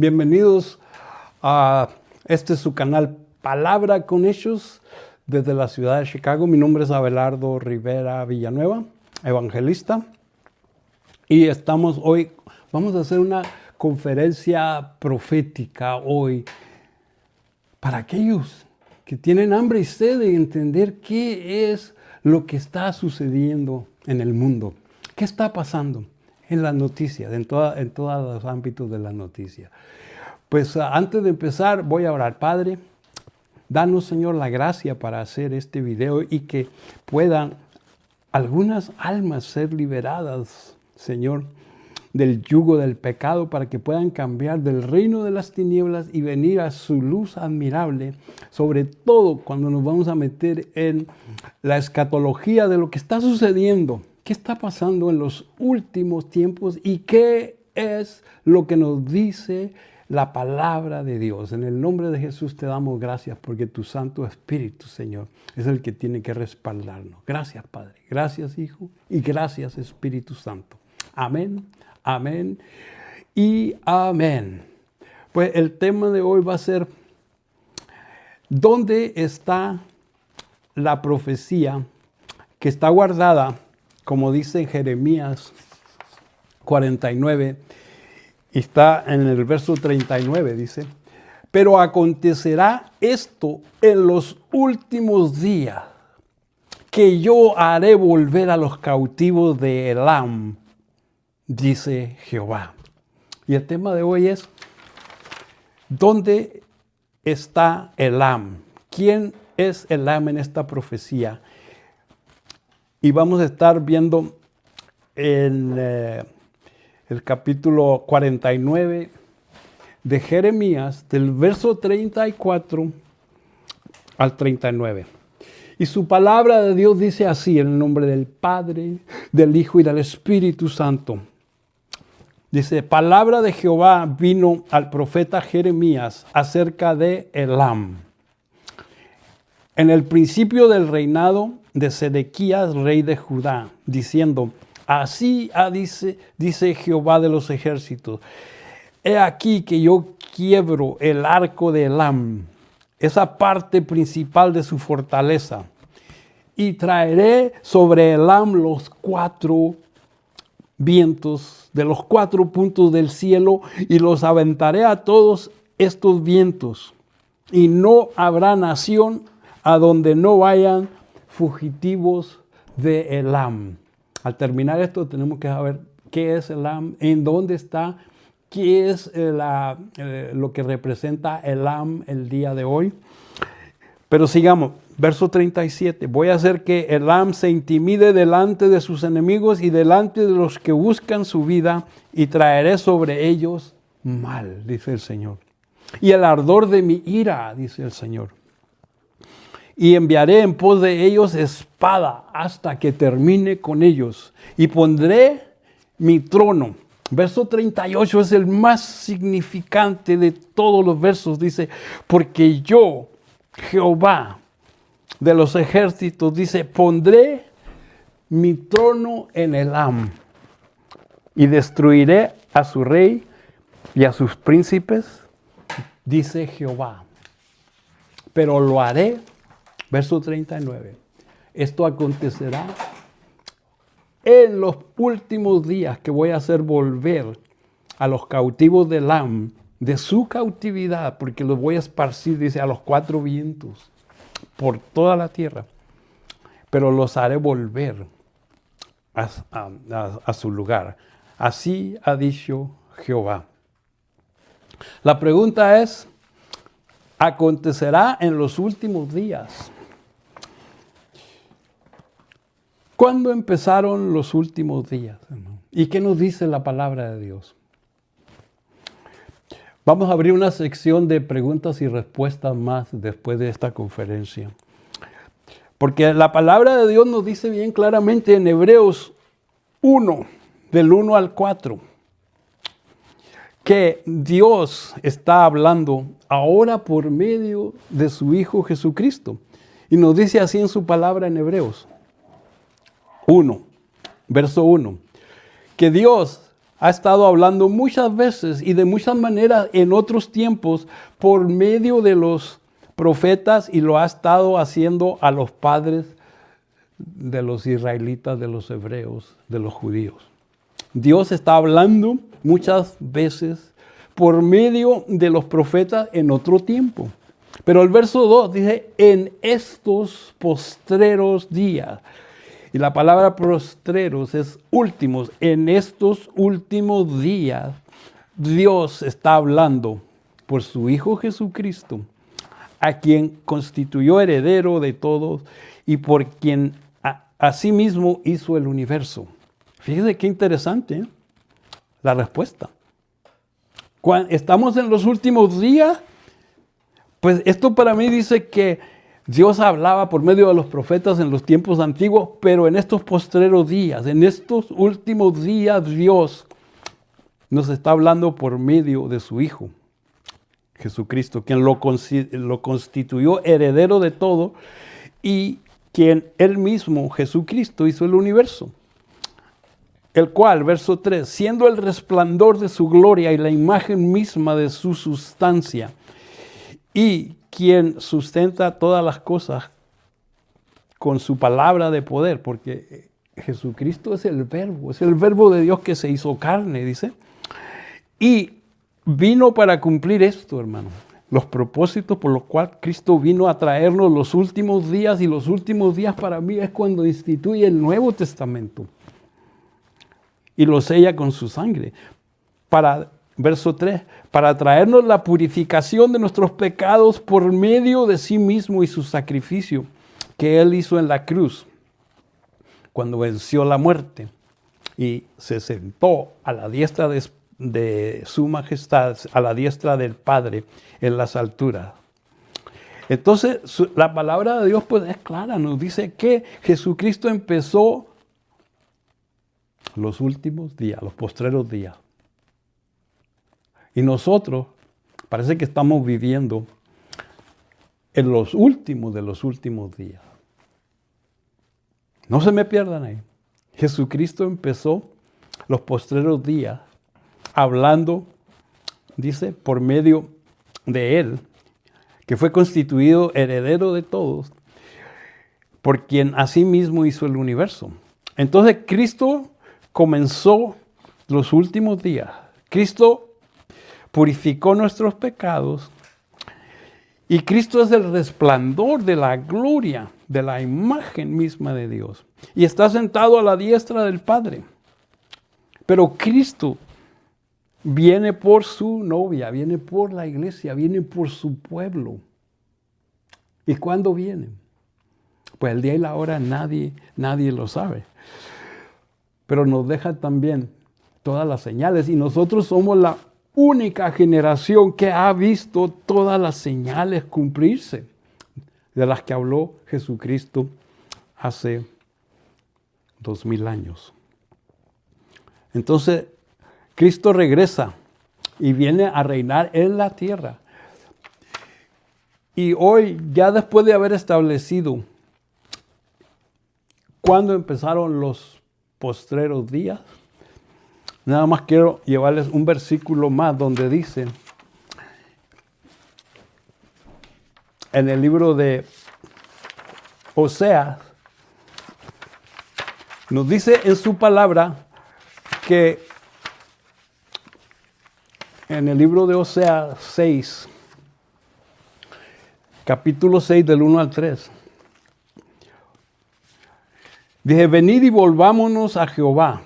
Bienvenidos a este su canal Palabra con Hechos desde la ciudad de Chicago. Mi nombre es Abelardo Rivera Villanueva, evangelista. Y vamos a hacer una conferencia profética hoy para aquellos que tienen hambre y sed de entender qué es lo que está sucediendo en el mundo. ¿Qué está pasando en las noticias, en todos los ámbitos de la noticia? Pues antes de empezar voy a orar. Padre, danos, Señor, la gracia para hacer este video y que puedan algunas almas ser liberadas, Señor, del yugo del pecado, para que puedan cambiar del reino de las tinieblas y venir a su luz admirable, sobre todo cuando nos vamos a meter en la escatología de lo que está sucediendo, qué está pasando en los últimos tiempos y qué es lo que nos dice la palabra de Dios. En el nombre de Jesús te damos gracias porque tu Santo Espíritu, Señor, es el que tiene que respaldarnos. Gracias, Padre. Gracias, Hijo. Y gracias, Espíritu Santo. Amén, amén y amén. Pues el tema de hoy va a ser: ¿dónde está la profecía que está guardada, como dice Jeremías 49? Y está en el verso 39, dice: pero acontecerá esto en los últimos días, que yo haré volver a los cautivos de Elam, dice Jehová. Y el tema de hoy es: ¿dónde está Elam? ¿Quién es Elam en esta profecía? Y vamos a estar viendo en el capítulo 49 de Jeremías, del verso 34 al 39. Y su palabra de Dios dice así, en el nombre del Padre, del Hijo y del Espíritu Santo. Dice: palabra de Jehová vino al profeta Jeremías acerca de Elam. En el principio del reinado de Sedequías, rey de Judá, diciendo: así dice Jehová de los ejércitos: he aquí que yo quiebro el arco de Elam, esa parte principal de su fortaleza, y traeré sobre Elam los 4 vientos de los 4 puntos del cielo, y los aventaré a todos estos vientos, y no habrá nación a donde no vayan fugitivos de Elam. Al terminar esto tenemos que saber qué es Elam, en dónde está, qué es lo que representa Elam el día de hoy. Pero sigamos, verso 37. Voy a hacer que Elam se intimide delante de sus enemigos y delante de los que buscan su vida, y traeré sobre ellos mal, dice el Señor. Y el ardor de mi ira, dice el Señor. Y enviaré en pos de ellos espada hasta que termine con ellos. Y pondré mi trono. Verso 38 es el más significante de todos los versos. Dice: porque yo, Jehová de los ejércitos, dice, pondré mi trono en Elam. Y destruiré a su rey y a sus príncipes, dice Jehová. Pero lo haré. Verso 39. Esto acontecerá en los últimos días, que voy a hacer volver a los cautivos de Elam de su cautividad, porque los voy a esparcir, dice, a los 4 vientos por toda la tierra. Pero los haré volver a su lugar. Así ha dicho Jehová. La pregunta es: acontecerá en los últimos días. ¿Cuándo empezaron los últimos días, hermano? ¿Y qué nos dice la palabra de Dios? Vamos a abrir una sección de preguntas y respuestas más después de esta conferencia. Porque la palabra de Dios nos dice bien claramente en Hebreos 1, del 1 al 4, que Dios está hablando ahora por medio de su Hijo Jesucristo. Y nos dice así en su palabra en Hebreos 1, verso 1, que Dios ha estado hablando muchas veces y de muchas maneras en otros tiempos por medio de los profetas, y lo ha estado haciendo a los padres de los israelitas, de los hebreos, de los judíos. Dios está hablando muchas veces por medio de los profetas en otro tiempo. Pero el verso 2 dice, en estos postreros días. Y la palabra postreros es últimos. En estos últimos días, Dios está hablando por su Hijo Jesucristo, a quien constituyó heredero de todos y por quien asimismo hizo el universo. Fíjese qué interesante, ¿eh? La respuesta. Cuando estamos en los últimos días, pues esto para mí dice que Dios hablaba por medio de los profetas en los tiempos antiguos, pero en estos postreros días, en estos últimos días, Dios nos está hablando por medio de su Hijo, Jesucristo, quien lo constituyó heredero de todo y quien él mismo, Jesucristo, hizo el universo. El cual, verso 3, siendo el resplandor de su gloria y la imagen misma de su sustancia, y quien sustenta todas las cosas con su palabra de poder, porque Jesucristo es el verbo de Dios que se hizo carne, dice. Y vino para cumplir esto, hermano, los propósitos por los cuales Cristo vino a traernos los últimos días, y los últimos días para mí es cuando instituye el Nuevo Testamento y lo sella con su sangre. Verso 3, para traernos la purificación de nuestros pecados por medio de sí mismo y su sacrificio que Él hizo en la cruz, cuando venció la muerte y se sentó a la diestra de su majestad, a la diestra del Padre en las alturas. Entonces, la palabra de Dios pues es clara, nos dice que Jesucristo empezó los últimos días, los postreros días. Y nosotros parece que estamos viviendo en los últimos de los últimos días. No se me pierdan ahí. Jesucristo empezó los postreros días hablando, dice, por medio de Él, que fue constituido heredero de todos, por quien asimismo hizo el universo. Entonces Cristo comenzó los últimos días. Cristo purificó nuestros pecados y Cristo es el resplandor de la gloria, de la imagen misma de Dios. Y está sentado a la diestra del Padre. Pero Cristo viene por su novia, viene por la iglesia, viene por su pueblo. ¿Y cuándo viene? Pues el día y la hora nadie lo sabe. Pero nos deja también todas las señales, y nosotros somos la única generación que ha visto todas las señales cumplirse de las que habló Jesucristo hace 2000 años. Entonces, Cristo regresa y viene a reinar en la tierra. Y hoy, ya después de haber establecido cuándo empezaron los postreros días, nada más quiero llevarles un versículo más donde dice, en el libro de Oseas, nos dice en su palabra que en el libro de Oseas 6, capítulo 6 del 1 al 3, dice, venid y volvámonos a Jehová,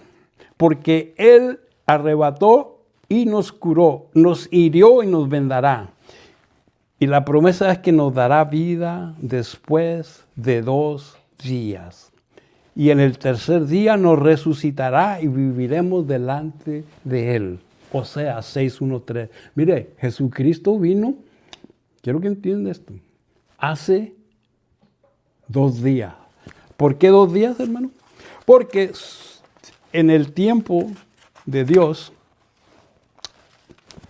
porque Él arrebató y nos curó, nos hirió y nos vendará. Y la promesa es que nos dará vida después de 2 días. Y en el tercer día nos resucitará y viviremos delante de Él. Oseas 6, 1, 3. Mire, Jesucristo vino, quiero que entiendan esto, hace 2 días. ¿Por qué 2 días, hermano? Porque en el tiempo de Dios,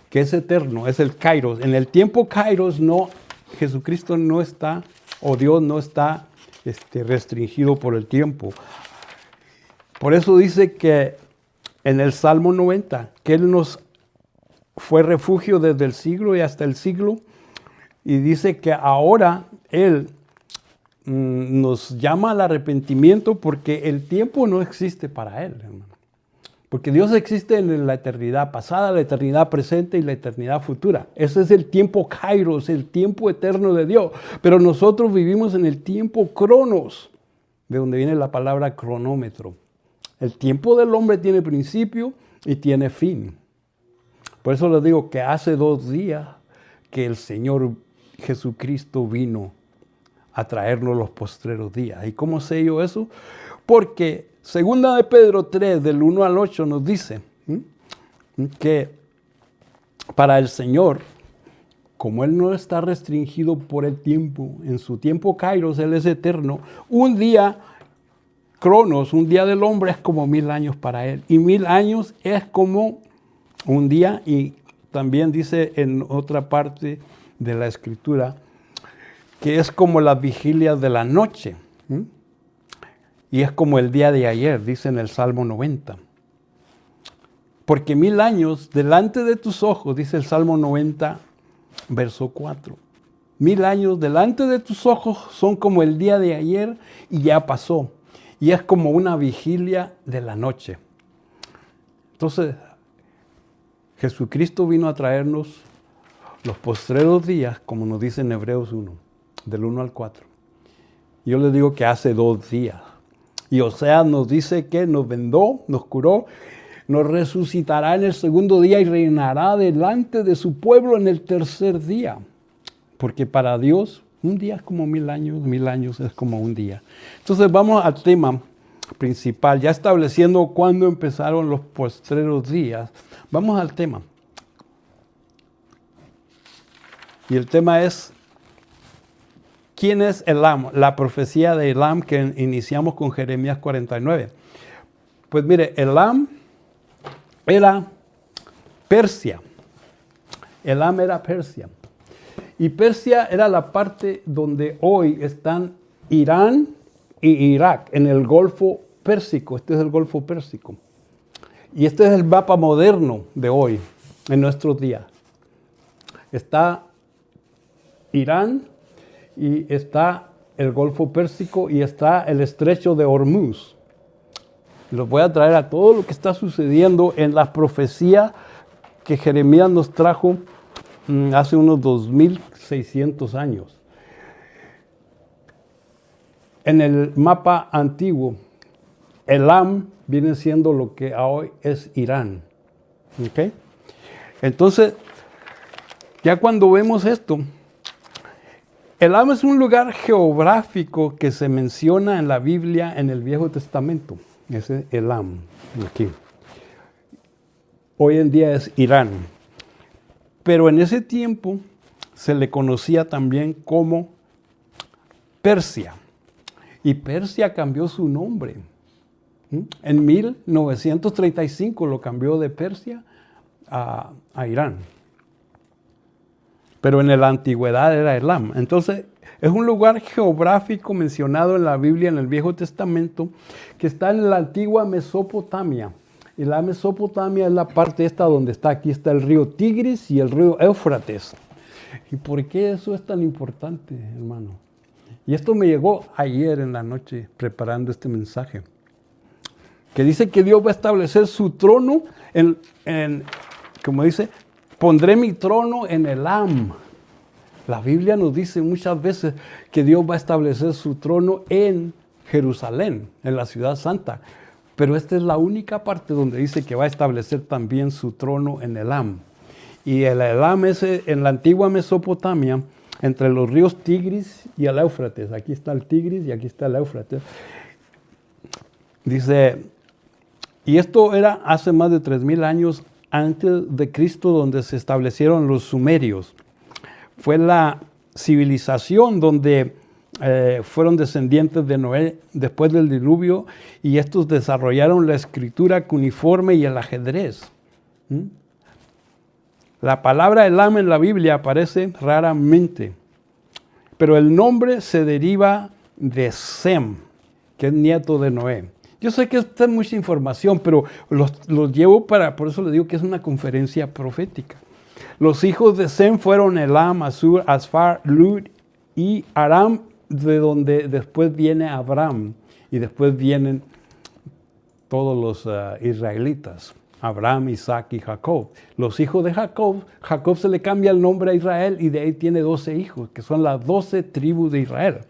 que es eterno, es el Kairos. En el tiempo Kairos Jesucristo no está, o Dios no está restringido por el tiempo. Por eso dice que en el Salmo 90, que Él nos fue refugio desde el siglo y hasta el siglo, y dice que ahora Él nos llama al arrepentimiento porque el tiempo no existe para Él, hermano. Porque Dios existe en la eternidad pasada, la eternidad presente y la eternidad futura. Ese es el tiempo kairos, el tiempo eterno de Dios. Pero nosotros vivimos en el tiempo cronos, de donde viene la palabra cronómetro. El tiempo del hombre tiene principio y tiene fin. Por eso les digo que hace 2 días que el Señor Jesucristo vino a traernos los postreros días. ¿Y cómo sé yo eso? Porque segunda de Pedro 3, del 1 al 8, nos dice que para el Señor, como Él no está restringido por el tiempo, en su tiempo kairos, Él es eterno, un día cronos, un día del hombre es como 1000 años para Él. Y 1000 años es como un día, y también dice en otra parte de la Escritura, que es como las vigilias de la noche. Y es como el día de ayer, dice en el Salmo 90. Porque 1000 años delante de tus ojos, dice el Salmo 90, verso 4. 1000 años delante de tus ojos son como el día de ayer y ya pasó. Y es como una vigilia de la noche. Entonces, Jesucristo vino a traernos los postreros días, como nos dice en Hebreos 1, del 1 al 4. Yo les digo que hace 2 días. Y Oseas nos dice que nos vendó, nos curó, nos resucitará en el segundo día y reinará delante de su pueblo en el tercer día. Porque para Dios un día es como 1000 años, 1000 años es como un día. Entonces vamos al tema principal, ya estableciendo cuándo empezaron los postreros días. Vamos al tema. Y el tema es, ¿quién es Elam? La profecía de Elam que iniciamos con Jeremías 49. Pues mire, Elam era Persia. Elam era Persia. Y Persia era la parte donde hoy están Irán y Irak, en el Golfo Pérsico. Este es el Golfo Pérsico. Y este es el mapa moderno de hoy, en nuestros días. Está Irán, y está el Golfo Pérsico, y está el Estrecho de Hormuz. Los voy a traer a todo lo que está sucediendo en la profecía que Jeremías nos trajo hace unos 2600 años. En el mapa antiguo, Elam viene siendo lo que hoy es Irán. ¿Okay? Entonces, ya cuando vemos esto, Elam es un lugar geográfico que se menciona en la Biblia en el Viejo Testamento. Ese es Elam, aquí. Hoy en día es Irán. Pero en ese tiempo se le conocía también como Persia. Y Persia cambió su nombre. En 1935 lo cambió de Persia a Irán. Pero en la antigüedad era Elam. Entonces, es un lugar geográfico mencionado en la Biblia, en el Viejo Testamento, que está en la antigua Mesopotamia. Y la Mesopotamia es la parte esta donde está, aquí está el río Tigris y el río Éufrates. ¿Y por qué eso es tan importante, hermano? Y esto me llegó ayer en la noche preparando este mensaje. Que dice que Dios va a establecer su trono como dice, pondré mi trono en Elam. La Biblia nos dice muchas veces que Dios va a establecer su trono en Jerusalén, en la ciudad santa. Pero esta es la única parte donde dice que va a establecer también su trono en Elam. Y el Elam es en la antigua Mesopotamia, entre los ríos Tigris y el Éufrates. Aquí está el Tigris y aquí está el Éufrates. Dice, y esto era hace más de 3000 años antes de Cristo, donde se establecieron los sumerios. Fue la civilización donde fueron descendientes de Noé después del diluvio, y estos desarrollaron la escritura cuneiforme y el ajedrez. La palabra Elam en la Biblia aparece raramente, pero el nombre se deriva de Sem, que es nieto de Noé. Yo sé que esta es mucha información, pero los llevo por eso le digo que es una conferencia profética. Los hijos de Sem fueron Elam, Asur, Asfar, Lud y Aram, de donde después viene Abraham y después vienen todos los israelitas. Abraham, Isaac y Jacob. Los hijos de Jacob se le cambia el nombre a Israel y de ahí tiene 12 hijos, que son las 12 tribus de Israel.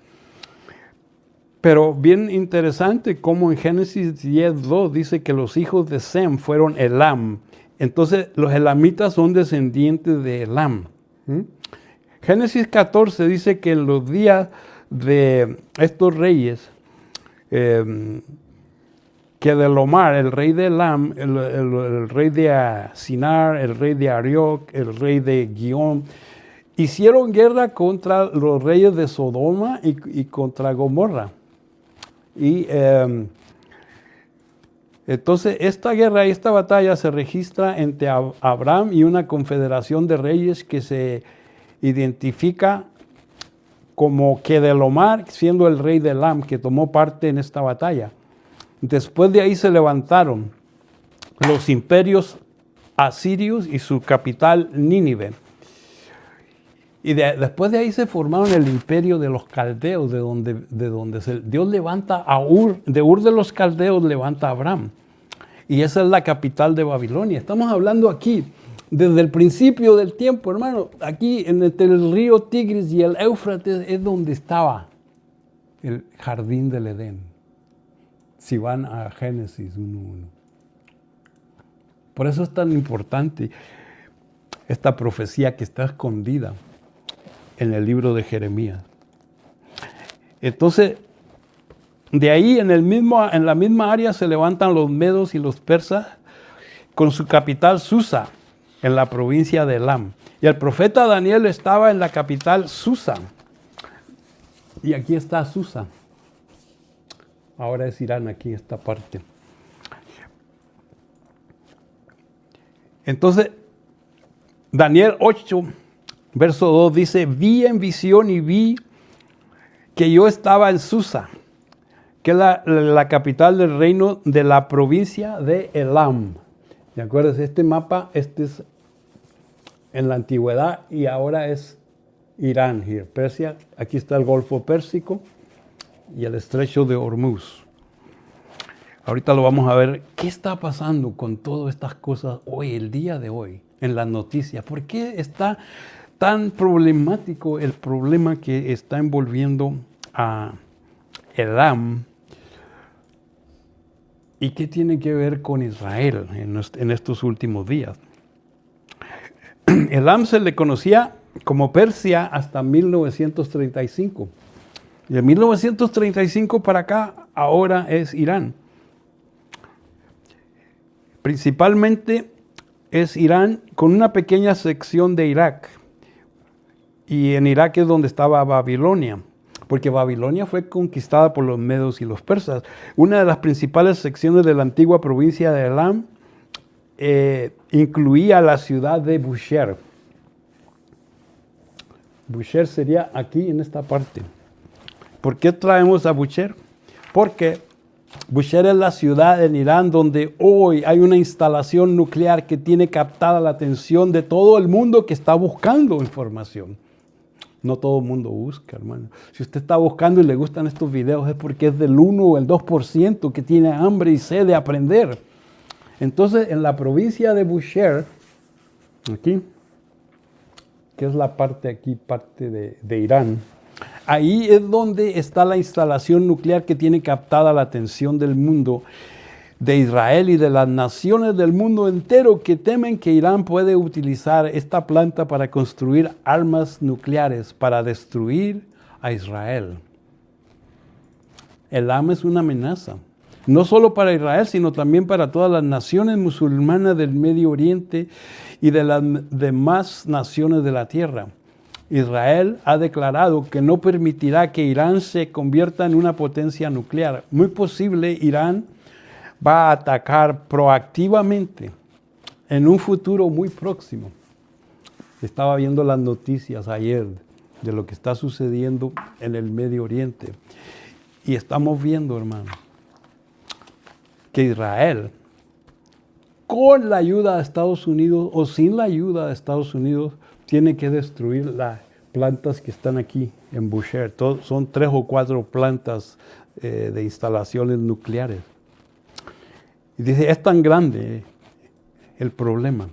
Pero bien interesante como en Génesis 10:2 dice que los hijos de Sem fueron Elam. Entonces los elamitas son descendientes de Elam. Génesis 14 dice que en los días de estos reyes, Kedorlaomer, el rey de Elam, el rey de Sinar, el rey de Arioc, el rey de Gihón, hicieron guerra contra los reyes de Sodoma y contra Gomorra. Y entonces esta guerra y esta batalla se registra entre Abraham y una confederación de reyes que se identifica como Kedorlaomer, siendo el rey de Elam, que tomó parte en esta batalla. Después de ahí se levantaron los imperios asirios y su capital Nínive. Y después de ahí se formaron el imperio de los caldeos, de donde Dios levanta a Ur, de Ur de los caldeos levanta a Abraham. Y esa es la capital de Babilonia. Estamos hablando aquí, desde el principio del tiempo, hermano. Aquí entre el río Tigris y el Éufrates es donde estaba el jardín del Edén. Si van a Génesis 1:1. Por eso es tan importante esta profecía que está escondida en el libro de Jeremías. Entonces, de ahí en la misma área se levantan los medos y los persas con su capital Susa, en la provincia de Elam. Y el profeta Daniel estaba en la capital Susa. Y aquí está Susa. Ahora es Irán aquí, esta parte. Entonces, Daniel 8, verso 2 dice, vi en visión y vi que yo estaba en Susa, que es la capital del reino de la provincia de Elam. ¿De acuerdo? Este mapa, este es en la antigüedad y ahora es Irán, here, Persia. Aquí está el Golfo Pérsico y el estrecho de Hormuz. Ahorita lo vamos a ver. ¿Qué está pasando con todas estas cosas hoy, el día de hoy, en las noticias? ¿Por qué está tan problemático el problema que está envolviendo a Elam? ¿Y qué tiene que ver con Israel en estos últimos días? Elam se le conocía como Persia hasta 1935. Y de 1935 para acá, ahora es Irán. Principalmente es Irán con una pequeña sección de Irak. Y en Irak es donde estaba Babilonia, porque Babilonia fue conquistada por los medos y los persas. Una de las principales secciones de la antigua provincia de Elam incluía la ciudad de Bushehr. Bushehr sería aquí en esta parte. ¿Por qué traemos a Bushehr? Porque Bushehr es la ciudad en Irán donde hoy hay una instalación nuclear que tiene captada la atención de todo el mundo que está buscando información. No todo el mundo busca, hermano. Si usted está buscando y le gustan estos videos es porque es del 1 o el 2% que tiene hambre y sed de aprender. Entonces, en la provincia de Bushehr, aquí, que es la parte aquí, parte de Irán, ahí es donde está la instalación nuclear que tiene captada la atención del mundo, de Israel y de las naciones del mundo entero que temen que Irán puede utilizar esta planta para construir armas nucleares para destruir a Israel. Elam es una amenaza, no solo para Israel, sino también para todas las naciones musulmanas del Medio Oriente y de las demás naciones de la tierra. Israel ha declarado que no permitirá que Irán se convierta en una potencia nuclear. Muy posible Irán va a atacar proactivamente en un futuro muy próximo. Estaba viendo las noticias ayer de lo que está sucediendo en el Medio Oriente. Y estamos viendo, hermano, que Israel, con la ayuda de Estados Unidos o sin la ayuda de Estados Unidos, tiene que destruir las plantas que están aquí en Bushehr. Son 3 o 4 plantas de instalaciones nucleares. Y dice, es tan grande el problema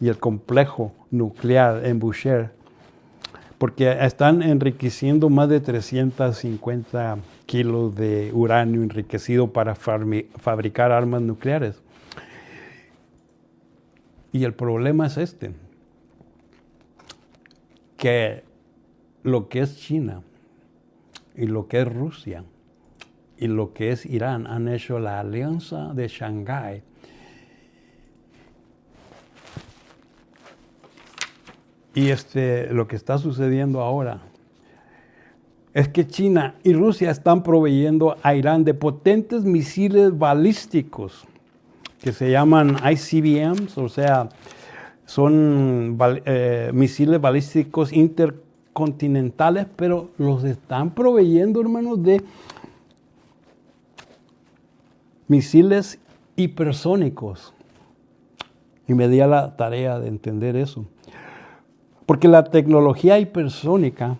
y el complejo nuclear en Bushehr, porque están enriqueciendo más de 350 kilos de uranio enriquecido para fabricar armas nucleares. Y el problema es que lo que es China y lo que es Rusia y lo que es Irán han hecho la alianza de Shanghái. Y lo que está sucediendo ahora es que China y Rusia están proveyendo a Irán de potentes misiles balísticos que se llaman ICBMs, o sea, son misiles balísticos intercontinentales, pero los están proveyendo, hermanos, de misiles hipersónicos. Y me di a la tarea de entender eso. Porque la tecnología hipersónica,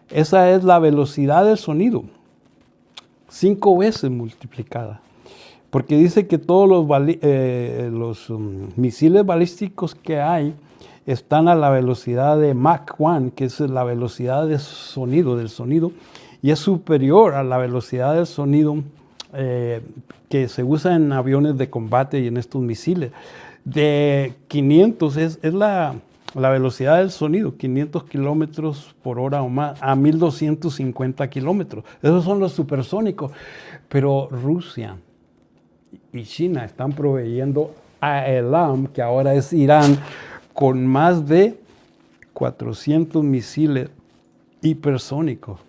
esa es la velocidad del sonido, 5 veces multiplicada. Porque dice que todos los misiles balísticos que hay están a la velocidad de Mach 1, que es la velocidad del sonido, y es superior a la velocidad del sonido que se usa en aviones de combate y en estos misiles. De 500 es la velocidad del sonido, 500 kilómetros por hora o más, a 1250 kilómetros. Esos son los supersónicos. Pero Rusia y China están proveyendo a Elam, que ahora es Irán, con más de 400 misiles hipersónicos.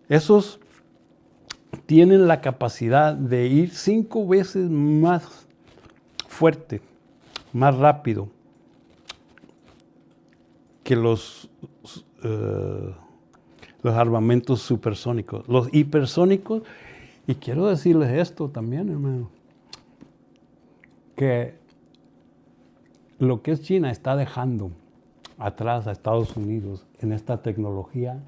Esos tienen la capacidad de ir 5 veces más fuerte, más rápido que los armamentos supersónicos. Los hipersónicos, y quiero decirles esto también, hermano, que lo que es China está dejando atrás a Estados Unidos en esta tecnología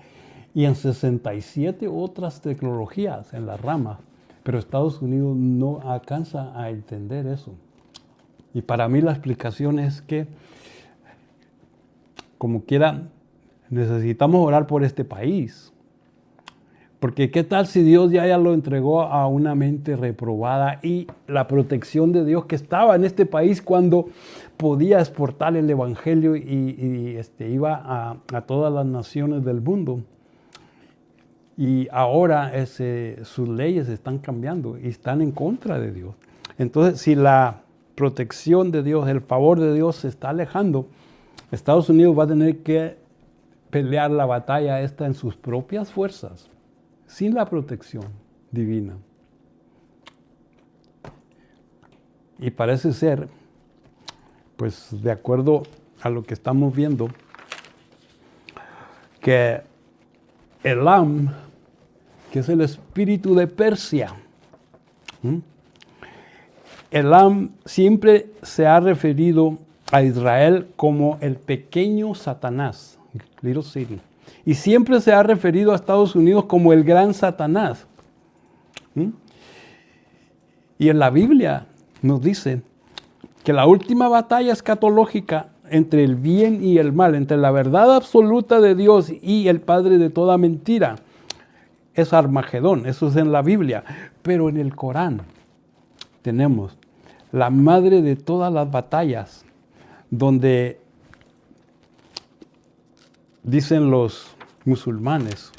y en 67 otras tecnologías en la rama, pero Estados Unidos no alcanza a entender eso. Y para mí la explicación es que, como quiera, necesitamos orar por este país. Porque qué tal si Dios ya lo entregó a una mente reprobada y la protección de Dios que estaba en este país cuando podía exportar el evangelio y iba a todas las naciones del mundo. Y ahora sus leyes están cambiando y están en contra de Dios. Entonces, si la protección de Dios, el favor de Dios se está alejando, Estados Unidos va a tener que pelear la batalla esta en sus propias fuerzas, sin la protección divina. Y parece ser, pues de acuerdo a lo que estamos viendo, que Elam, que es el espíritu de Persia, Elam siempre se ha referido a Israel como el pequeño Satanás, Little Satan. Y siempre se ha referido a Estados Unidos como el gran Satanás. Y en la Biblia nos dice que la última batalla escatológica entre el bien y el mal, entre la verdad absoluta de Dios y el padre de toda mentira, es Armagedón. Eso es en la Biblia. Pero en el Corán tenemos la madre de todas las batallas, donde dicen los musulmanes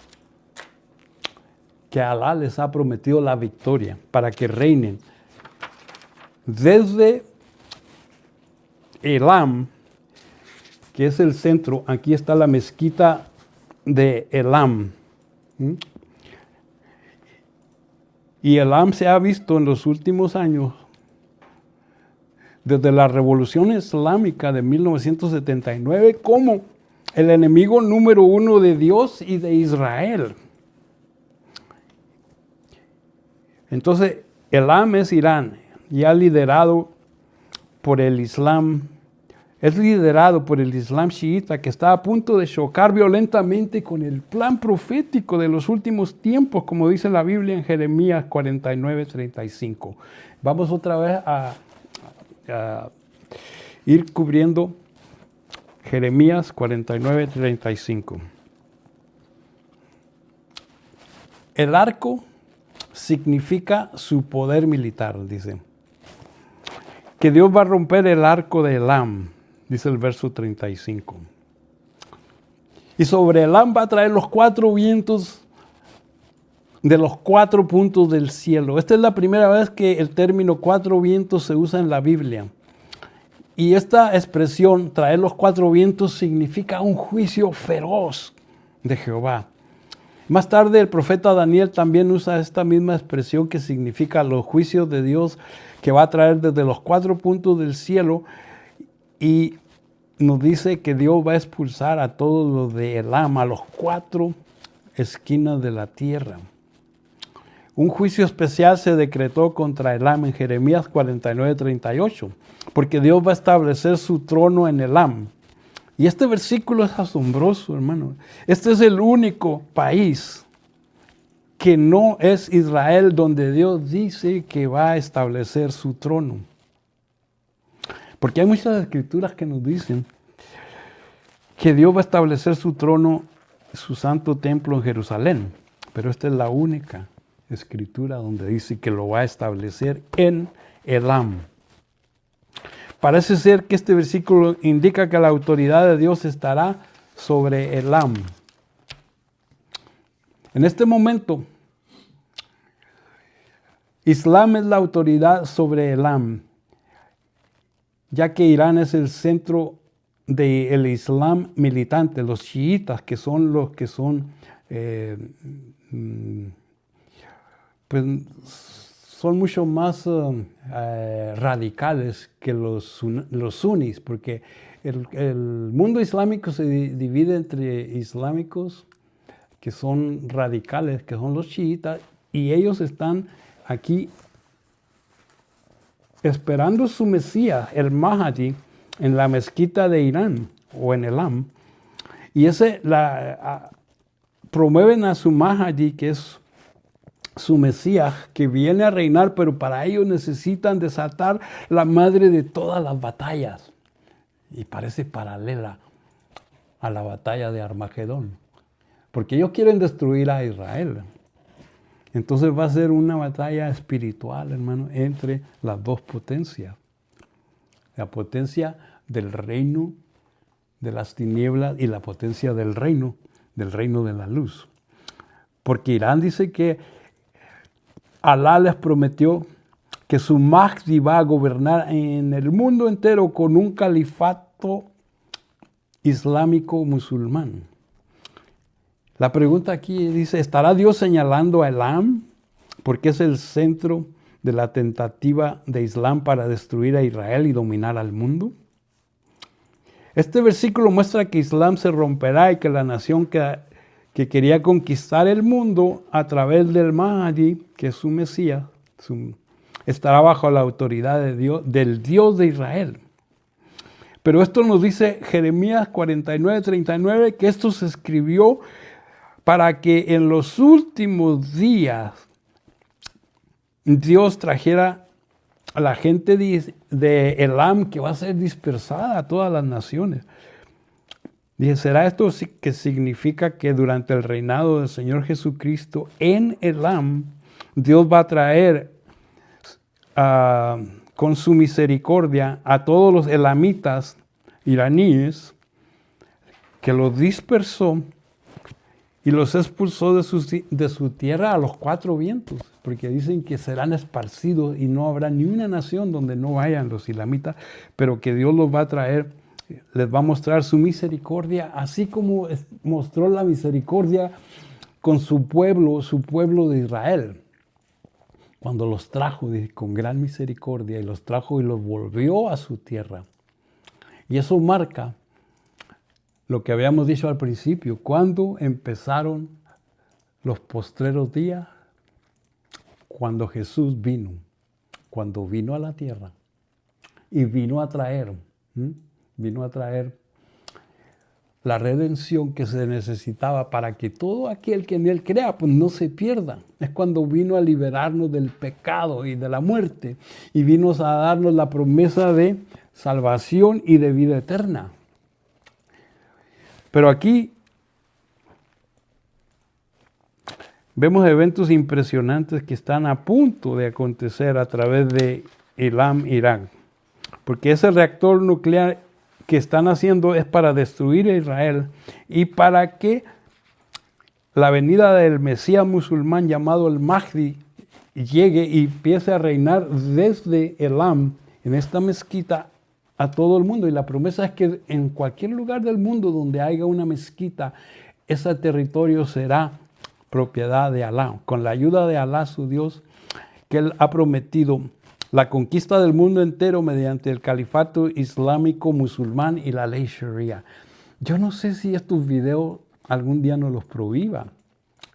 que Alá les ha prometido la victoria para que reinen desde Elam, que es el centro. Aquí está la mezquita de Elam. Y Elam se ha visto en los últimos años, desde la Revolución Islámica de 1979, como el enemigo número 1 de Dios y de Israel. Entonces, Elam es Irán, ya liderado por el Islam. Es liderado por el Islam chiita que está a punto de chocar violentamente con el plan profético de los últimos tiempos, como dice la Biblia en Jeremías 49:35. Vamos otra vez a ir cubriendo Jeremías 49:35. El arco significa su poder militar, dice. Que Dios va a romper el arco de Elam, dice el verso 35. Y sobre Elam va a traer los 4 vientos de los 4 puntos del cielo. Esta es la primera vez que el término 4 vientos se usa en la Biblia. Y esta expresión, traer los 4 vientos, significa un juicio feroz de Jehová. Más tarde el profeta Daniel también usa esta misma expresión que significa los juicios de Dios que va a traer desde los 4 puntos del cielo, y nos dice que Dios va a expulsar a todos los de Elam, a los 4 esquinas de la tierra. Un juicio especial se decretó contra Elam en Jeremías 49:38, porque Dios va a establecer su trono en Elam. Y este versículo es asombroso, hermano. Este es el único país que no es Israel donde Dios dice que va a establecer su trono. Porque hay muchas escrituras que nos dicen que Dios va a establecer su trono, su santo templo en Jerusalén. Pero esta es la única escritura donde dice que lo va a establecer en Elam. Parece ser que este versículo indica que la autoridad de Dios estará sobre Elam. En este momento, Islam es la autoridad sobre Elam, ya que Irán es el centro del Islam militante, los chiitas, que son los que son, pues, son mucho más radicales que los sunnis, porque el mundo islámico se divide entre islámicos que son radicales, que son los chiitas, y ellos están aquí esperando su Mesías, el Mahdi, en la mezquita de Irán o en Elam. Y promueven a su Mahdi, que es su Mesías, que viene a reinar, pero para ello necesitan desatar la madre de todas las batallas. Y parece paralela a la batalla de Armagedón, porque ellos quieren destruir a Israel. Entonces va a ser una batalla espiritual, hermano, entre las dos potencias. La potencia del reino de las tinieblas y la potencia del reino de la luz. Porque Irán dice que Alá les prometió que su Mahdi va a gobernar en el mundo entero con un califato islámico musulmán. La pregunta aquí dice, ¿estará Dios señalando a Elam? Porque es el centro de la tentativa de Islam para destruir a Israel y dominar al mundo. Este versículo muestra que Islam se romperá y que la nación que quería conquistar el mundo a través del Mahdi, que es su Mesías, estará bajo la autoridad de Dios, del Dios de Israel. Pero esto nos dice Jeremías 49:39, que esto se escribió para que en los últimos días Dios trajera a la gente de Elam, que va a ser dispersada a todas las naciones. Dice, ¿será esto que significa que durante el reinado del Señor Jesucristo en Elam, Dios va a traer con su misericordia a todos los elamitas iraníes, que los dispersó y los expulsó de su tierra a los 4 vientos? Porque dicen que serán esparcidos y no habrá ni una nación donde no vayan los ilamitas, pero que Dios los va a traer, les va a mostrar su misericordia, así como mostró la misericordia con su pueblo de Israel, cuando los trajo con gran misericordia y los trajo y los volvió a su tierra. Y eso marca lo que habíamos dicho al principio, cuando empezaron los postreros días, cuando Jesús vino, cuando vino a la tierra y vino a traer la redención que se necesitaba para que todo aquel que en él crea, pues no se pierda. Es cuando vino a liberarnos del pecado y de la muerte y vino a darnos la promesa de salvación y de vida eterna. Pero aquí vemos eventos impresionantes que están a punto de acontecer a través de Elam, Irán. Porque ese reactor nuclear que están haciendo es para destruir a Israel y para que la venida del Mesías musulmán llamado el Mahdi llegue y empiece a reinar desde Elam, en esta mezquita, a todo el mundo. Y la promesa es que en cualquier lugar del mundo donde haya una mezquita, ese territorio será propiedad de Alá, con la ayuda de Alá, su Dios, que Él ha prometido la conquista del mundo entero mediante el califato islámico musulmán y la ley Sharia. Yo no sé si estos videos algún día nos los prohíba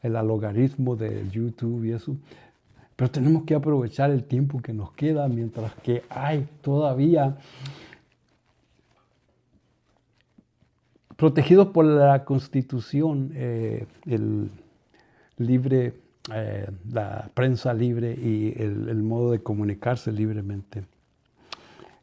el algoritmo de YouTube y eso, pero tenemos que aprovechar el tiempo que nos queda mientras que hay todavía protegidos por la Constitución, el libre, la prensa libre y el modo de comunicarse libremente.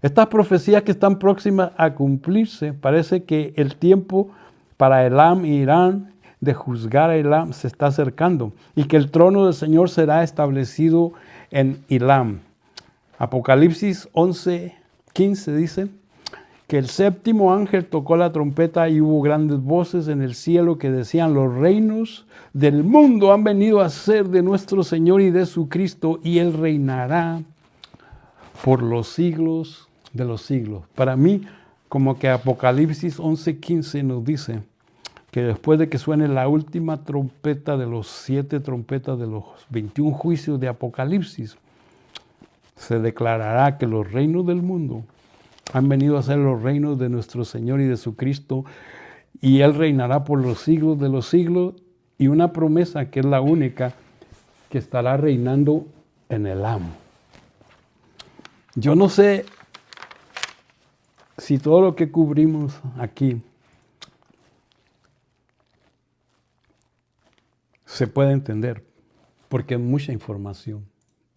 Estas profecías que están próximas a cumplirse, parece que el tiempo para Elam y Irán de juzgar a Elam se está acercando y que el trono del Señor será establecido en Elam. Apocalipsis 11:15 dice que el séptimo ángel tocó la trompeta y hubo grandes voces en el cielo que decían: los reinos del mundo han venido a ser de nuestro Señor y de su Cristo, y Él reinará por los siglos de los siglos. Para mí, como que Apocalipsis 11:15 nos dice que después de que suene la última trompeta de los 7 trompetas de los 21 juicios de Apocalipsis, se declarará que los reinos del mundo han venido a ser los reinos de nuestro Señor y de su Cristo, y Él reinará por los siglos de los siglos, y una promesa que es la única, que estará reinando en Elam. Yo no sé si todo lo que cubrimos aquí se puede entender, porque es mucha información.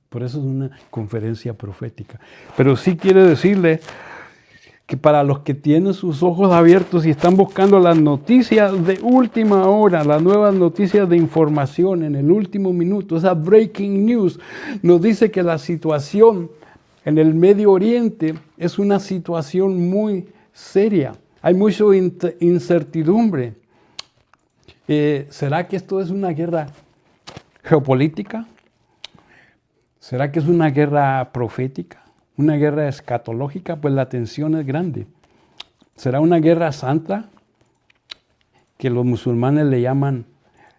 Por eso es una conferencia profética. Pero sí quiere decirle que para los que tienen sus ojos abiertos y están buscando las noticias de última hora, las nuevas noticias de información en el último minuto, esa breaking news, nos dice que la situación en el Medio Oriente es una situación muy seria. Hay mucha incertidumbre. ¿Será que esto es una guerra geopolítica? ¿Será que es una guerra profética? ¿Una guerra escatológica? Pues la tensión es grande. ¿Será una guerra santa? Que los musulmanes le llaman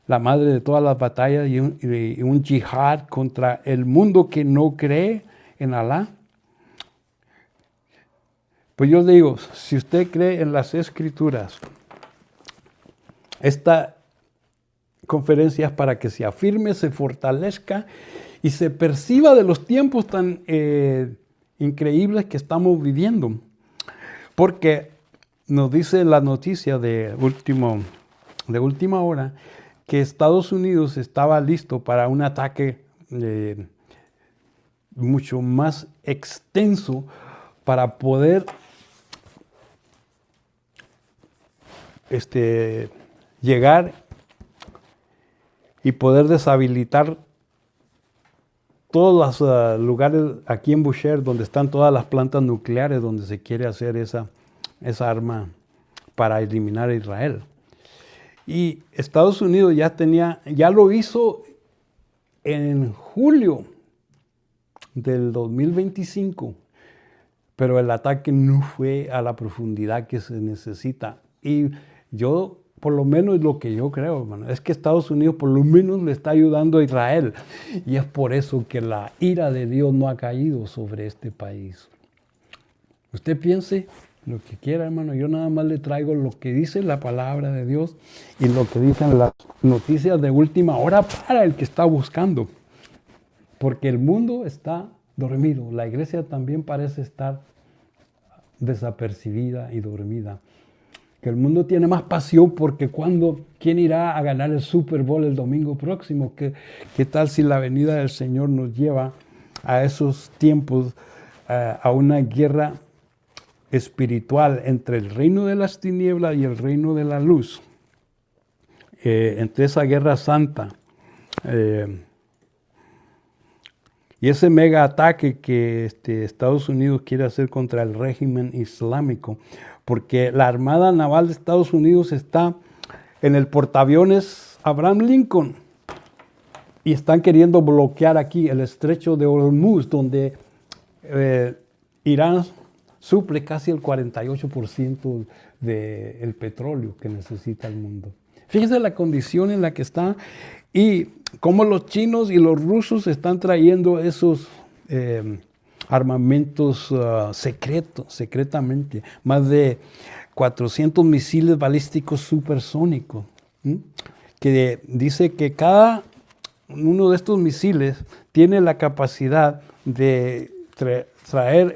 la madre de todas las batallas y un yihad contra el mundo que no cree en Alá. Pues yo digo, si usted cree en las Escrituras, esta conferencia es para que se afirme, se fortalezca y se perciba de los tiempos tan increíbles que estamos viviendo. Porque nos dice la noticia de última hora que Estados Unidos estaba listo para un ataque mucho más extenso para poder llegar y poder deshabilitar todos los lugares aquí en Bushehr donde están todas las plantas nucleares donde se quiere hacer esa arma para eliminar a Israel. Y Estados Unidos ya lo hizo en julio del 2025, pero el ataque no fue a la profundidad que se necesita. Y yo, por lo menos lo que yo creo, hermano, es que Estados Unidos por lo menos le está ayudando a Israel. Y es por eso que la ira de Dios no ha caído sobre este país. Usted piense lo que quiera, hermano. Yo nada más le traigo lo que dice la palabra de Dios y lo que dicen las noticias de última hora para el que está buscando. porque el mundo está dormido. La iglesia también parece estar desapercibida y dormida. Que el mundo tiene más pasión porque ¿quién irá a ganar el Super Bowl el domingo próximo? ¿Qué tal si la venida del Señor nos lleva a esos tiempos, a una guerra espiritual entre el reino de las tinieblas y el reino de la luz? Entre esa guerra santa. Y ese mega ataque que Estados Unidos quiere hacer contra el régimen islámico, porque la Armada Naval de Estados Unidos está en el portaaviones Abraham Lincoln y están queriendo bloquear aquí el estrecho de Hormuz, donde Irán suple casi el 48% del petróleo que necesita el mundo. Fíjese la condición en la que está y cómo los chinos y los rusos están trayendo esos armamentos secretamente. Más de 400 misiles balísticos supersónicos. Que dice que cada uno de estos misiles tiene la capacidad de traer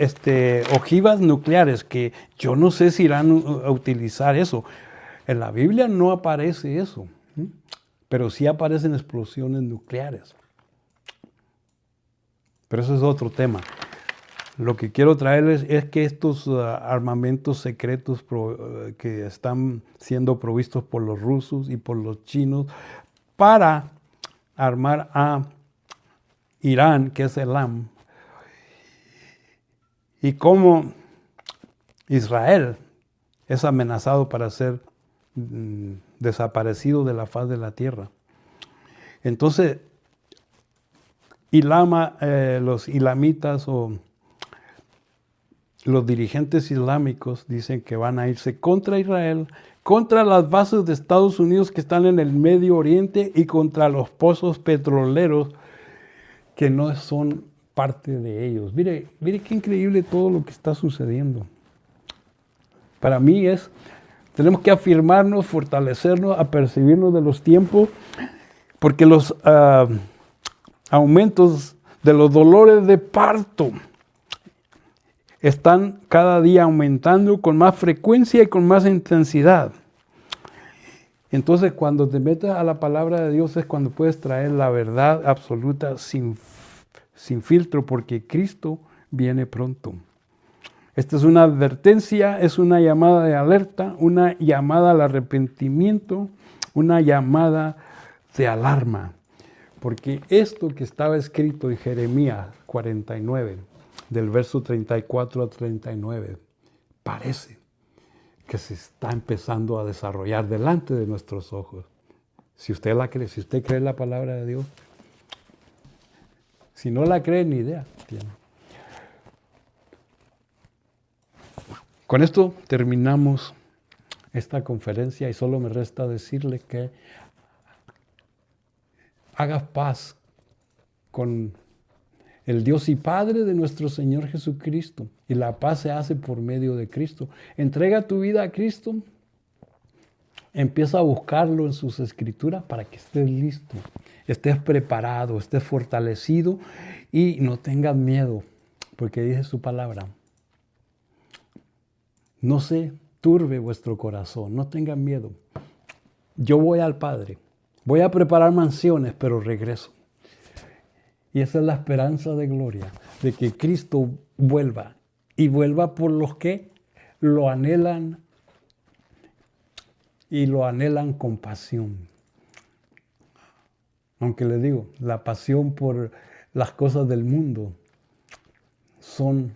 ojivas nucleares, que yo no sé si irán a utilizar eso. En la Biblia no aparece eso, pero sí aparecen explosiones nucleares. Pero eso es otro tema. Lo que quiero traerles es que estos armamentos secretos que están siendo provistos por los rusos y por los chinos para armar a Irán, que es Elam, y cómo Israel es amenazado para ser desaparecido de la faz de la tierra. Entonces, los ilamitas o los dirigentes islámicos dicen que van a irse contra Israel, contra las bases de Estados Unidos que están en el Medio Oriente y contra los pozos petroleros que no son parte de ellos. Mire qué increíble todo lo que está sucediendo. Para mí tenemos que afirmarnos, fortalecernos, apercibirnos de los tiempos, porque los aumentos de los dolores de parto están cada día aumentando con más frecuencia y con más intensidad. Entonces, cuando te metes a la palabra de Dios es cuando puedes traer la verdad absoluta sin filtro, porque Cristo viene pronto. Esta es una advertencia, es una llamada de alerta, una llamada al arrepentimiento, una llamada de alarma. Porque esto que estaba escrito en Jeremías 49, del verso 34 a 39, parece que se está empezando a desarrollar delante de nuestros ojos. Si usted la cree, si usted cree la palabra de Dios, si no la cree, ni idea tiene. Con esto terminamos esta conferencia y solo me resta decirle que haga paz con el Dios y Padre de nuestro Señor Jesucristo. Y la paz se hace por medio de Cristo. Entrega tu vida a Cristo. Empieza a buscarlo en sus escrituras para que estés listo, estés preparado, estés fortalecido y no tengas miedo, porque dice su palabra: no se turbe vuestro corazón, no tengan miedo. Yo voy al Padre, voy a preparar mansiones, pero regreso. Y esa es la esperanza de gloria, de que Cristo vuelva, y vuelva por los que lo anhelan y lo anhelan con pasión. Aunque les digo, la pasión por las cosas del mundo son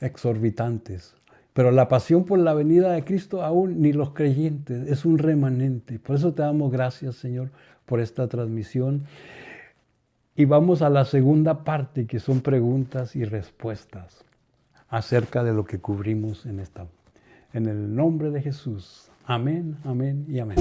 exorbitantes. Pero la pasión por la venida de Cristo aún ni los creyentes, es un remanente. Por eso te damos gracias, Señor, por esta transmisión. Y vamos a la segunda parte, que son preguntas y respuestas acerca de lo que cubrimos en el nombre de Jesús. Amén, amén y amén.